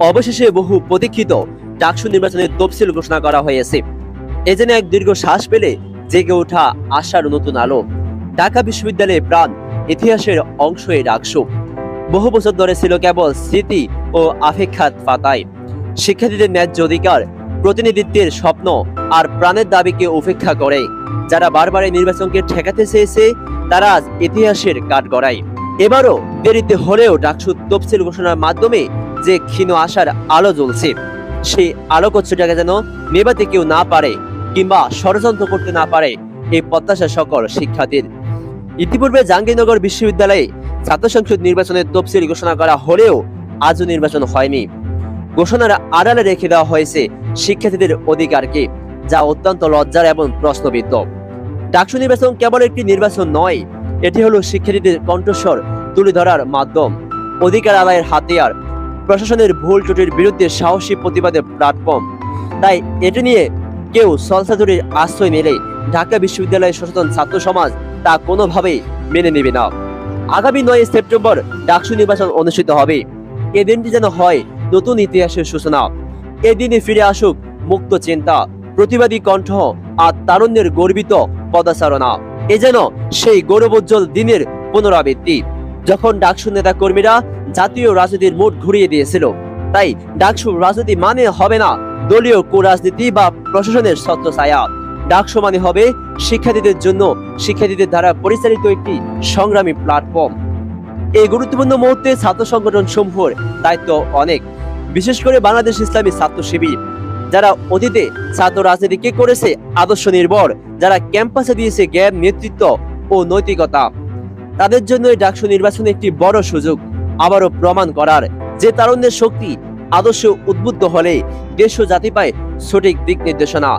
অবশেষে বহু প্রতীক্ষিত ডাকসু নির্বাচনের তফসিল ঘোষণা করা হয়েছে। এ যেন এক দীর্ঘ শ্বাস পেলে জেগে ওঠা আশার নতুন আলো। ঢাকা বিশ্ববিদ্যালয়ের প্রাণ, ইতিহাসের অংশ এই ডাকসু বহু বছর ধরে ছিল কেবল স্মৃতি ও আফেক্ষাত পাতায়। শিক্ষার্থীদের ন্যায্য অধিকার, প্রতিনিধিত্বের স্বপ্ন আর প্রাণের দাবিকে উপেক্ষা করে যারা বারবার এই নির্বাচনকে ঠেকাতে চেয়েছে, তারা আজ ইতিহাসের কাঠগড়ায়। এবারও দেরিতে হলেও ডাকসু তফসিল ঘোষণার মাধ্যমে যে ক্ষীণ আশার আলো জ্বলছে, সেই আলোকচ্ছটাকে যেন নেভাতে কেউ না পারে কিংবা ষড়যন্ত্র করতে না পারে, এই প্রত্যাশা সকল শিক্ষার্থীর। ইতিপূর্বে জাহাঙ্গীরনগর বিশ্ববিদ্যালয়ে ছাত্র সংসদ নির্বাচনের তফসিল ঘোষণা করা হলেও আজও নির্বাচন হয়নি। ঘোষণার আড়ালে রেখে দেওয়া হয়েছে শিক্ষার্থীদের অধিকারকে, যা অত্যন্ত লজ্জার এবং প্রশ্নবিদ্ধ। ডাকসু নির্বাচন কেবল একটি নির্বাচন নয়, এটি হলো শিক্ষার্থীদের কণ্ঠস্বর তুলে ধরার মাধ্যম, অধিকার আদায়ের হাতিয়ার, প্রশাসনের ভুল ত্রুটির বিরুদ্ধে সাহসী প্রতিবাদের প্ল্যাটফর্ম। তাই এটি নিয়ে কেউ সলসাতুরির আশ্রয় নিলে ঢাকা বিশ্ববিদ্যালয়ের সচেতন ছাত্র সমাজ তা কোনোভাবেই মেনে নেবে না। আগামী 9 সেপ্টেম্বর ডাকসু নির্বাচন অনুষ্ঠিত হবে। এ দিনটি যেন হয় নতুন ইতিহাসের সূচনা। এদিনে ফিরে আসুক মুক্ত চিন্তা, প্রতিবাদী কণ্ঠ আর তারুণ্যের গর্বিত পদাচারণা। এ যেন সেই গৌরবোজ্জ্বল দিনের পুনরাবৃত্তি, যখন ডাকসু নেতা কর্মীরা জাতীয় রাজনীতির মোড় ঘুরিয়ে দিয়েছিল। তাই ডাকসু রাজনীতি মানে হবে না দলীয় কুরাজনীতি বা প্রশাসনের ছত্রছায়া। ডাকসু মানে হবে শিক্ষার্থীদের জন্য, শিক্ষার্থীদের দ্বারা পরিচালিত একটি সংগ্রামী প্ল্যাটফর্ম। এই গুরুত্বপূর্ণ মুহূর্তে ছাত্র সংগঠন সমূহের দায়িত্ব অনেক, বিশেষ করে বাংলাদেশ ইসলামী ছাত্র শিবির, যারা অতীতে ছাত্র রাজনীতিকে করেছে আদর্শ নির্ভর, যারা ক্যাম্পাসে দিয়েছে জ্ঞান, নেতৃত্ব ও নৈতিকতা। তাদের জন্য এই ডাকসু নির্বাচন একটি বড় সুযোগ আবারও প্রমাণ করার যে তারুণ্যের শক্তি আদর্শ উদ্বুদ্ধ হলে দেশ ও জাতি পায় সঠিক দিক নির্দেশনা।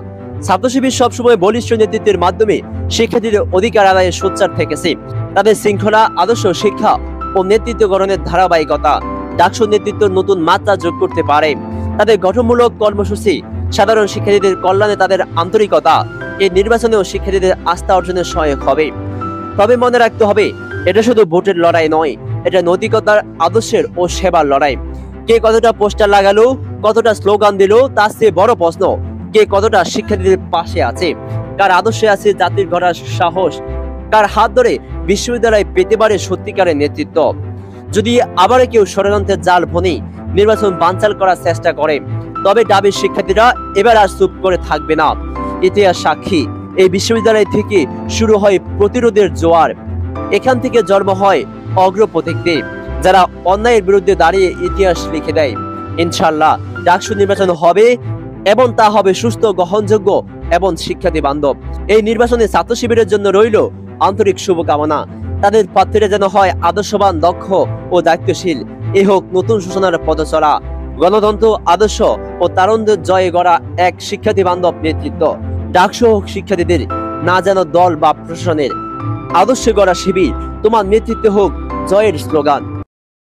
ছাত্র শিবির সবসময় বলিষ্ঠ নেতৃত্বের মাধ্যমে শিক্ষার্থীদের অধিকার আদায়ে সোচ্চার থেকেছে। তাদের শৃঙ্খলা, আদর্শ, শিক্ষা ও নেতৃত্ব গঠনের ধারাবাহিকতা ডাকসু নেতৃত্ব নতুন মাত্রা যোগ করতে পারে। তাদের গঠনমূলক কর্মসূচি, সাধারণ শিক্ষার্থীদের কল্যাণে তাদের আন্তরিকতা এই নির্বাচনেও শিক্ষার্থীদের আস্থা অর্জনের সহায়ক হবে। তবে মনে রাখতে হবে, এটা শুধু ভোটের লড়াই নয়, এটা নৈতিকতার, আদর্শের ও সেবার লড়াই। কে কতটা পোস্টার লাগালো, কতটা স্লোগান দিল, তার চেয়ে বড় প্রশ্ন কে কতটা শিক্ষার্থীদের পাশে আছে, কার আদর্শে আছে জাতির গড়ার সাহস, কার হাত ধরে বিশ্ববিদ্যালয় পেতে পারে সত্যিকারের নেতৃত্ব। যদি আবার কেউ ষড়যন্ত্রের জাল ভনি নির্বাচন বানচাল করার চেষ্টা করে, তবে ডাবির শিক্ষার্থীরা এবার আর চুপ করে থাকবে না। ইতিহাস সাক্ষী, এই বিশ্ববিদ্যালয় থেকে শুরু হয় প্রতিরোধের জোয়ার। এখান থেকে জন্ম হয় অগ্রপথিকদের, যারা অন্যায়ের বিরুদ্ধে দাঁড়িয়ে ইতিহাস লিখে দেয়। ইনশাআল্লাহ ডাকসু নির্বাচন হবে, এবং তা হবে সুস্থ, গ্রহণযোগ্য এবং শিক্ষার্থী বান্ধব। এই নির্বাচনে ছাত্র শিবিরের জন্য রইল আন্তরিক শুভকামনা। তাদের প্রার্থীরা যেন হয় আদর্শবান, দক্ষ ও দায়িত্বশীল। এ হোক নতুন সূচনার পথচলা, গণতন্ত্র, আদর্শ ও তারুণ্যের জয়ে গড়া এক শিক্ষার্থী বান্ধব নেতৃত্ব। ডাকসু হোক শিক্ষার্থীদের, না যেন দল বা প্রশাসনের। আদর্শে গড়া শিবির, তোমার নেতৃত্বে হোক জয়ের স্লোগান।